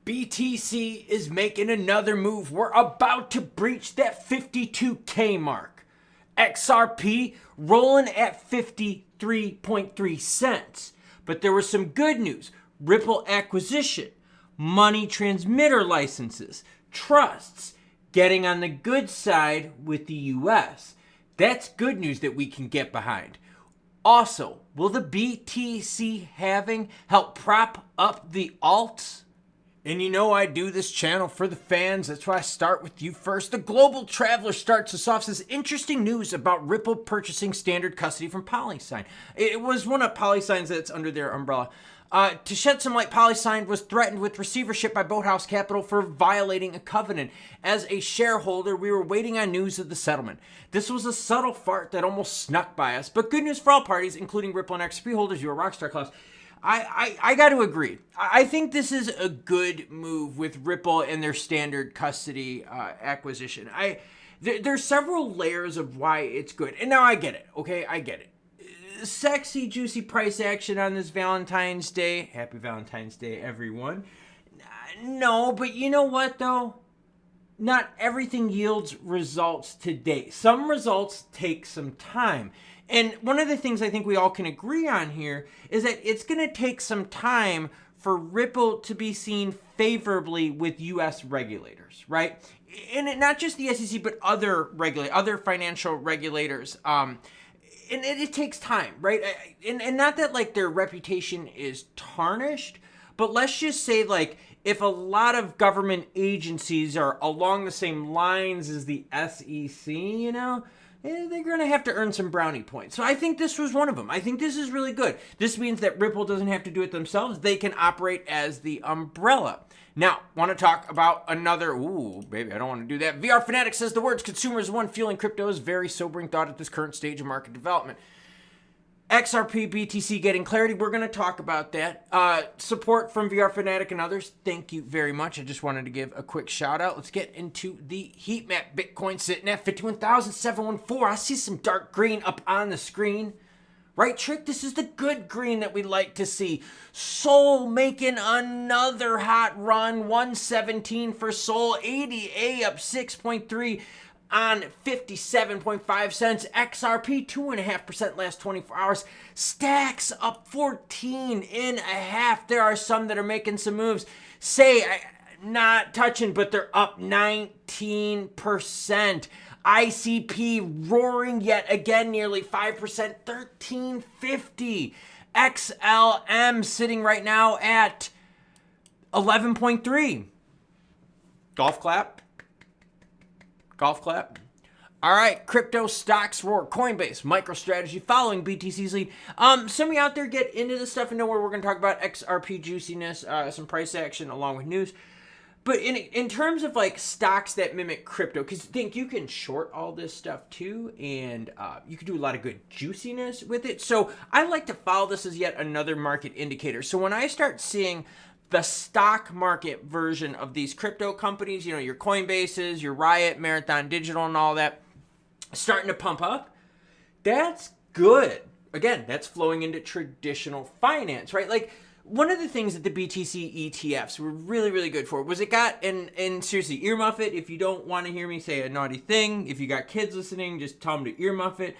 BTC is making another move. We're about to breach that 52K mark. XRP rolling at 53.3 cents. But there was some good news. Ripple acquisition, money transmitter licenses, trusts, getting on the good side with the US. That's good news that we can get behind. Also, will the BTC halving help prop up the alts? And you know I do this channel for the fans. That's why I start with you first. The Global Traveler starts us off. Says interesting news about Ripple purchasing standard custody from PolySign. It was one of PolySign's that's under their umbrella. To shed some light, PolySign was threatened with receivership by Boathouse Capital for violating a covenant. As a shareholder, we were waiting on news of the settlement. This was a subtle fart that almost snuck by us, but good news for all parties, including Ripple and XRP holders. You are rockstar, Klaus. I got to agree. I think this is a good move with Ripple and their standard custody acquisition. There's several layers of why it's good. And now I get it, okay? I get it. Sexy, juicy price action on this Valentine's Day. Happy Valentine's Day, everyone. No, but you know what, though? Not everything yields results today. Some results take some time. And one of the things I think we all can agree on here is that it's going to take some time for Ripple to be seen favorably with U.S. regulators, right? And not just the SEC, but other financial regulators. And it takes time, right? And not that like their reputation is tarnished, but let's just say like if a lot of government agencies are along the same lines as the SEC, you know, they're going to have to earn some brownie points. So I think this was one of them. I think this is really good. This means that Ripple doesn't have to do it themselves. They can operate as the umbrella. Now, want to talk about another, baby, I don't want to do that. VR Fanatic says the words consumers one fueling crypto is very sobering thought at this current stage of market development. XRP, BTC getting clarity. We're going to talk about that. Support from VR Fanatic and others. Thank you very much. I just wanted to give a quick shout out. Let's get into the heat map. Bitcoin sitting at 51,714. I see some dark green up on the screen. Right, Trick? This is the good green that we like to see. Sol making another hot run. 117 for Sol. ADA up 6.3 on 57.5 cents. XRP 2.5% last 24 hours. Stacks up 14.5. There are some that are making some moves. Not touching, but they're up 19%. ICP roaring yet again, nearly 5%, 1350. XLM sitting right now at 11.3. Golf clap. Golf clap. All right, crypto stocks roar. Coinbase, MicroStrategy following BTC's lead. Some of you out there get into this stuff and know where we're going to talk about XRP juiciness, some price action along with news. But in terms of like stocks that mimic crypto, because think you can short all this stuff too, and you can do a lot of good juiciness with it. So I like to follow this as yet another market indicator. So when I start seeing the stock market version of these crypto companies, you know, your Coinbases, your Riot, Marathon Digital and all that, starting to pump up, that's good. Again, that's flowing into traditional finance, right? Like, one of the things that the BTC ETFs were really, really good for was it got, and seriously, earmuff it. If you don't want to hear me say a naughty thing, if you got kids listening, just tell them to earmuff it.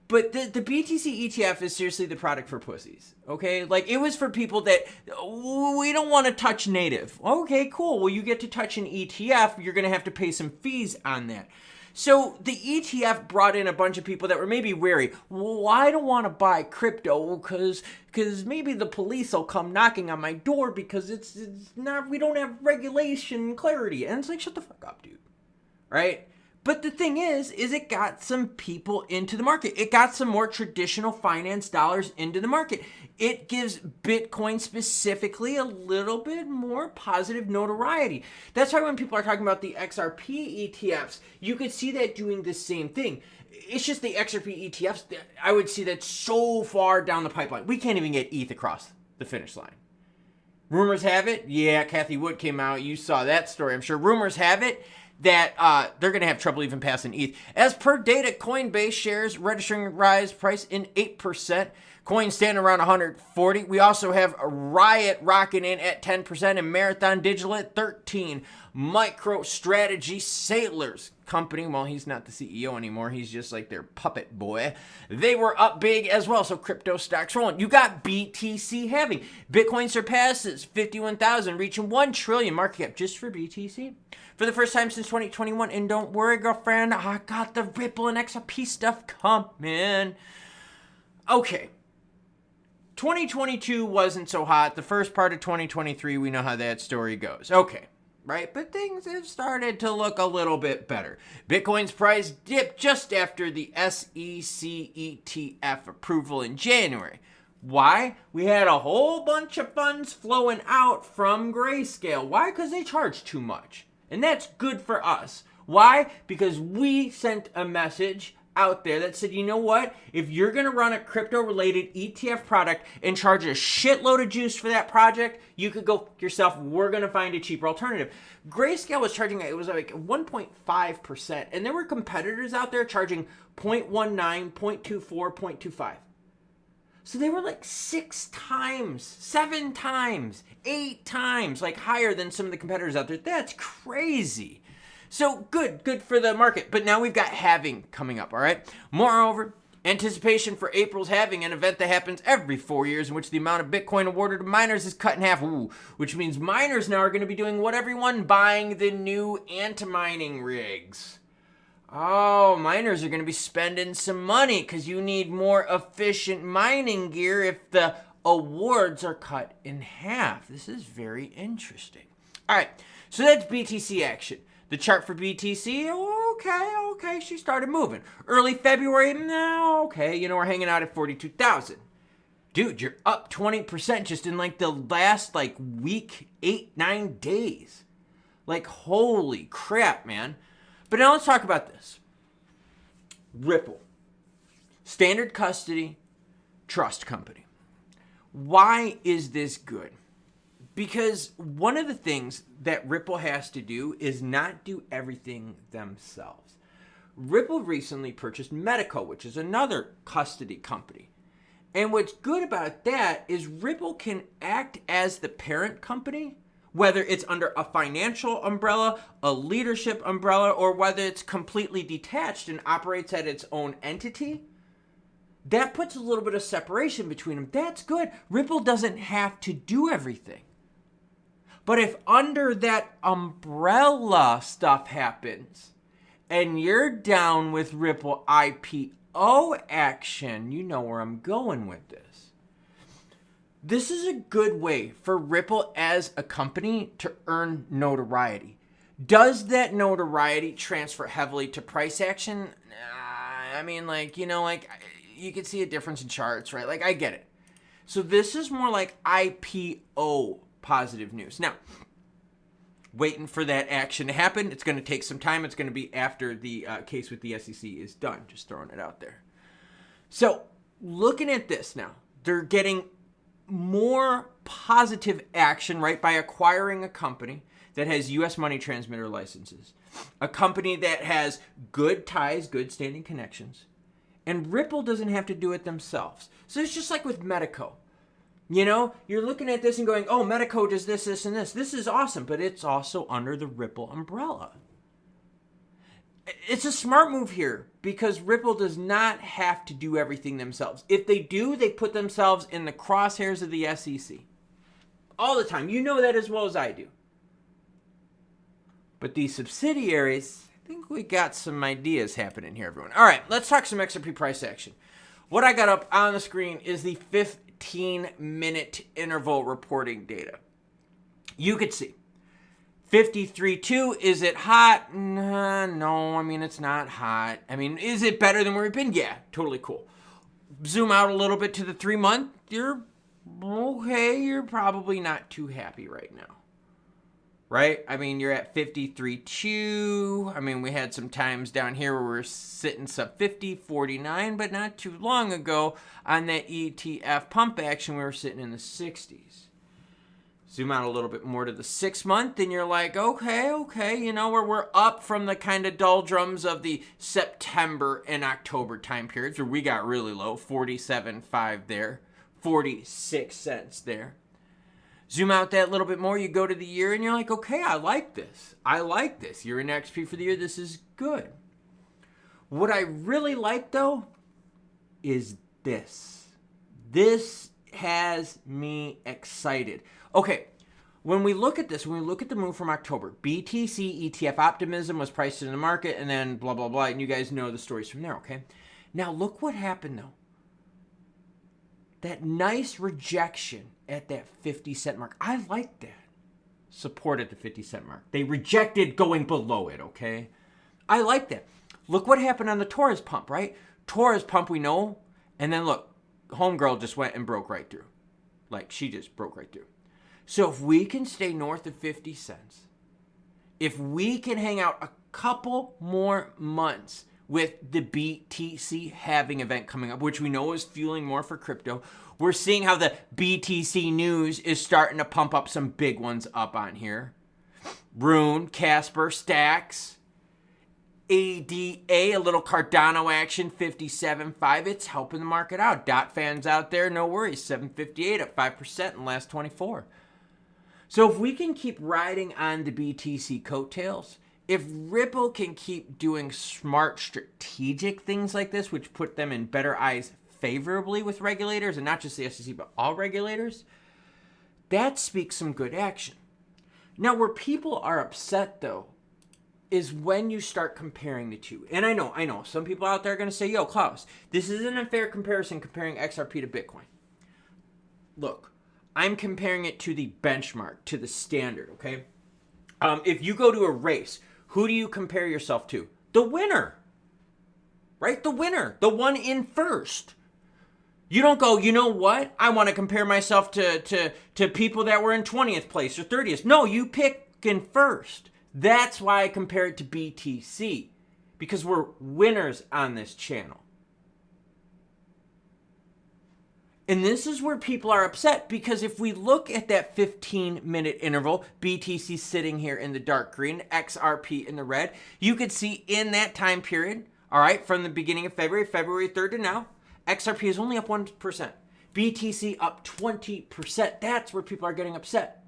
But the BTC ETF is seriously the product for pussies, okay? Like, it was for people that, we don't want to touch native. Okay, cool. Well, you get to touch an ETF. You're going to have to pay some fees on that. So the ETF brought in a bunch of people that were maybe wary. Well, I don't want to buy crypto because maybe the police will come knocking on my door because it's not, we don't have regulation clarity. And it's like, shut the fuck up, dude. Right? But the thing is it got some people into the market. It got some more traditional finance dollars into the market. It gives Bitcoin specifically a little bit more positive notoriety. That's why when people are talking about the XRP ETFs, you could see that doing the same thing. It's just the XRP ETFs, I would see that so far down the pipeline. We can't even get ETH across the finish line. Rumors have it, yeah, Kathy Wood came out. You saw that story, I'm sure. Rumors have it that they're going to have trouble even passing ETH. As per data, Coinbase shares registering rise price in 8%. Coin standing around 140. We also have a Riot rocking in at 10% and Marathon Digital at 13. MicroStrategy Sailors company, well, he's not the CEO anymore. He's just like their puppet boy. They were up big as well. So crypto stocks rolling. You got BTC halving. Bitcoin surpasses 51,000, reaching 1 trillion market cap just for BTC. For the first time since 2021. And don't worry, girlfriend, I got the Ripple and XRP stuff coming. Okay. 2022 wasn't so hot. The first part of 2023, we know how that story goes. Okay, right? But things have started to look a little bit better. Bitcoin's price dipped just after the SEC ETF approval in January. Why? We had a whole bunch of funds flowing out from Grayscale. Why? Because they charge too much. And that's good for us. Why? Because we sent a message out there that said, you know what? If you're going to run a crypto-related ETF product and charge a shitload of juice for that project, you could go yourself. We're going to find a cheaper alternative. Grayscale was charging, it was like 1.5%. And there were competitors out there charging 0.19, 0.24, 0.25. So they were like 6 times, 7 times, 8 times, like higher than some of the competitors out there. That's crazy. So good for the market. But now we've got halving coming up, all right? Moreover, anticipation for April's halving, an event that happens every 4 years in which the amount of Bitcoin awarded to miners is cut in half. Which means miners now are going to be doing what everyone buying the new anti-mining rigs. Oh, miners are going to be spending some money because you need more efficient mining gear if the awards are cut in half. This is very interesting. All right, so that's BTC action. The chart for BTC, okay, she started moving. Early February, no, okay, we're hanging out at 42,000. Dude, you're up 20% just in like the last week, 8-9 days. Like, holy crap, man. But now let's talk about this. Ripple, standard custody, trust company. Why is this good? Because one of the things that Ripple has to do is not do everything themselves. Ripple recently purchased Medico, which is another custody company. And what's good about that is Ripple can act as the parent company, whether it's under a financial umbrella, a leadership umbrella, or whether it's completely detached and operates at its own entity. That puts a little bit of separation between them. That's good. Ripple doesn't have to do everything. But if under that umbrella stuff happens and you're down with Ripple IPO action, you know where I'm going with this. This is a good way for Ripple as a company to earn notoriety. Does that notoriety transfer heavily to price action? You can see a difference in charts, right? I get it. So this is more like IPO positive news. Now, waiting for that action to happen. It's going to take some time. It's going to be after the case with the SEC is done. Just throwing it out there. So looking at this now, they're getting more positive action, right, by acquiring a company that has U.S. money transmitter licenses, a company that has good ties, good standing connections, and Ripple doesn't have to do it themselves. So it's just like with Medico. You're looking at this and going, oh, Medico does this, this, and this. This is awesome, but it's also under the Ripple umbrella. It's a smart move here because Ripple does not have to do everything themselves. If they do, they put themselves in the crosshairs of the SEC. All the time. You know that as well as I do. But these subsidiaries, I think we got some ideas happening here, everyone. All right, let's talk some XRP price action. What I got up on the screen is the 15-minute interval reporting data. You could see 53.2. Is it hot? No, it's not hot. Is it better than where we've been? Yeah, totally cool. Zoom out a little bit to the 3-month. You're okay. You're probably not too happy right now. Right? You're at 53.2. We had some times down here where we're sitting sub 50, 49, but not too long ago on that ETF pump action, we were sitting in the 60s. Zoom out a little bit more to the 6-month, and you're like, okay, where we're up from the kind of doldrums of the September and October time periods where we got really low, 47.5 there. 46 cents there. Zoom out that little bit more, you go to the year and you're like, okay, I like this. I like this. You're in XP for the year. This is good. What I really like though is this. This has me excited. Okay, when we look at this, when we look at the move from October, BTC ETF optimism was priced in the market and then blah, blah, blah. And you guys know the stories from there, okay? Now look what happened though. That nice rejection at that 50-cent mark. I like that. Support at the 50-cent mark. They rejected going below it, okay? I like that. Look what happened on the Torres pump, right? Torres pump, we know. And then look, homegirl just went and broke right through. Like, she just broke right through. So if we can stay north of 50 cents, if we can hang out a couple more months with the BTC halving event coming up, which we know is fueling more for crypto, we're seeing how the BTC news is starting to pump up some big ones up on here. Rune, Casper, Stacks, ADA, a little Cardano action, 57.5. It's helping the market out. Dot fans out there, no worries. 758 up 5% in the last 24. So if we can keep riding on the BTC coattails, if Ripple can keep doing smart, strategic things like this, which put them in better eyes favorably with regulators, and not just the SEC, but all regulators, that speaks some good action. Now, where people are upset, though, is when you start comparing the two. And I know, some people out there are going to say, yo, Klaus, this isn't a fair comparison comparing XRP to Bitcoin. Look, I'm comparing it to the benchmark, to the standard, okay? If you go to a race, who do you compare yourself to? The winner, right? The winner, the one in first. You don't go, you know what? I want to compare myself to people that were in 20th place or 30th. No, you pick in first. That's why I compare it to BTC, because we're winners on this channel. And this is where people are upset, because if we look at that 15-minute interval, BTC sitting here in the dark green, XRP in the red, you could see in that time period, all right, from the beginning of February 3rd to now, XRP is only up 1%. BTC up 20%. That's where people are getting upset.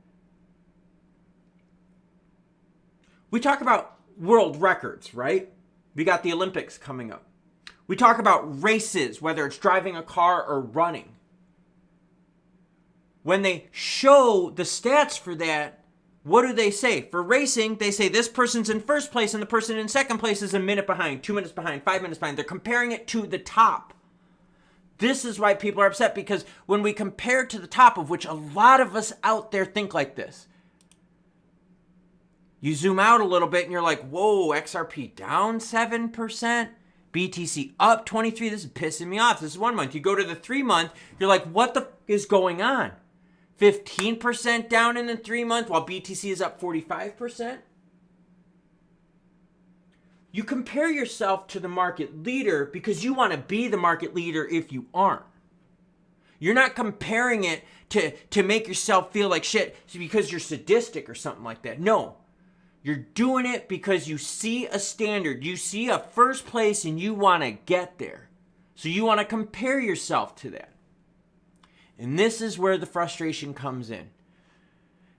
We talk about world records, right? We got the Olympics coming up. We talk about races, whether it's driving a car or running. When they show the stats for that, what do they say? For racing, they say this person's in first place and the person in second place is a minute behind, 2 minutes behind, 5 minutes behind. They're comparing it to the top. This is why people are upset, because when we compare to the top, of which a lot of us out there think like this, you zoom out a little bit and you're like, whoa, XRP down 7%, BTC up 23%. This is pissing me off. This is 1 month. You go to the 3 month, you're like, what the is going on? 15% down in the 3 month while BTC is up 45%. You compare yourself to the market leader because you want to be the market leader if you aren't. You're not comparing it to make yourself feel like shit because you're sadistic or something like that. No. You're doing it because you see a standard. You see a first place and you want to get there. So you want to compare yourself to that. And this is where the frustration comes in.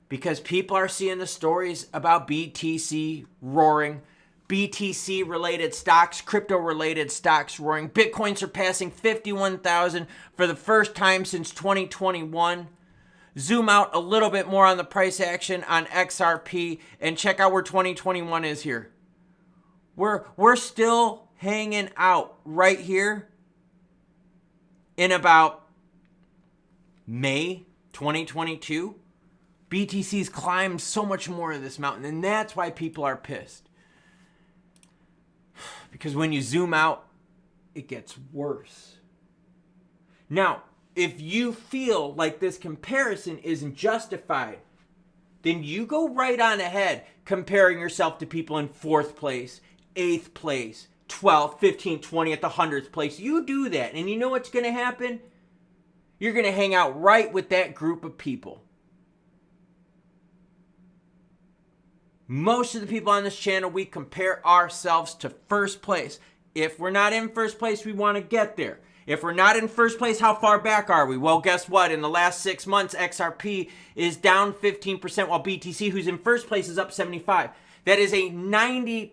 Because people are seeing the stories about BTC roaring, BTC related stocks, crypto related stocks roaring, Bitcoin surpassing 51,000 for the first time since 2021. Zoom out a little bit more on the price action on XRP and check out where 2021 is here. We're still hanging out right here in about May 2022. BTC's climbed so much more of this mountain, and that's why people are pissed. Because when you zoom out, it gets worse. Now, if you feel like this comparison isn't justified, then you go right on ahead comparing yourself to people in 4th place, 8th place, 12th, 15th, 20th, the 100th place. You do that, and you know what's going to happen? You're going to hang out right with that group of people. Most of the people on this channel, we compare ourselves to first place. If we're not in first place, we want to get there. If we're not in first place, how far back are we? Well, guess what? In the last 6 months, XRP is down 15%, while BTC, who's in first place, is up 75%. That is a 90%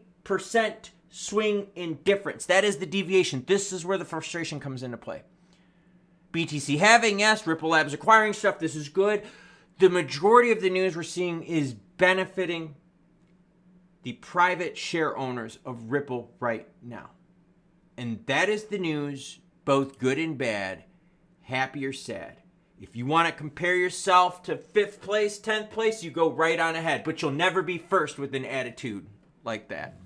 swing in difference. That is the deviation. This is where the frustration comes into play. BTC halving, yes. Ripple Labs acquiring stuff. This is good. The majority of the news we're seeing is benefiting the private share owners of Ripple right now. And that is the news, both good and bad, happy or sad. If you want to compare yourself to 5th place, 10th place, you go right on ahead. But you'll never be first with an attitude like that.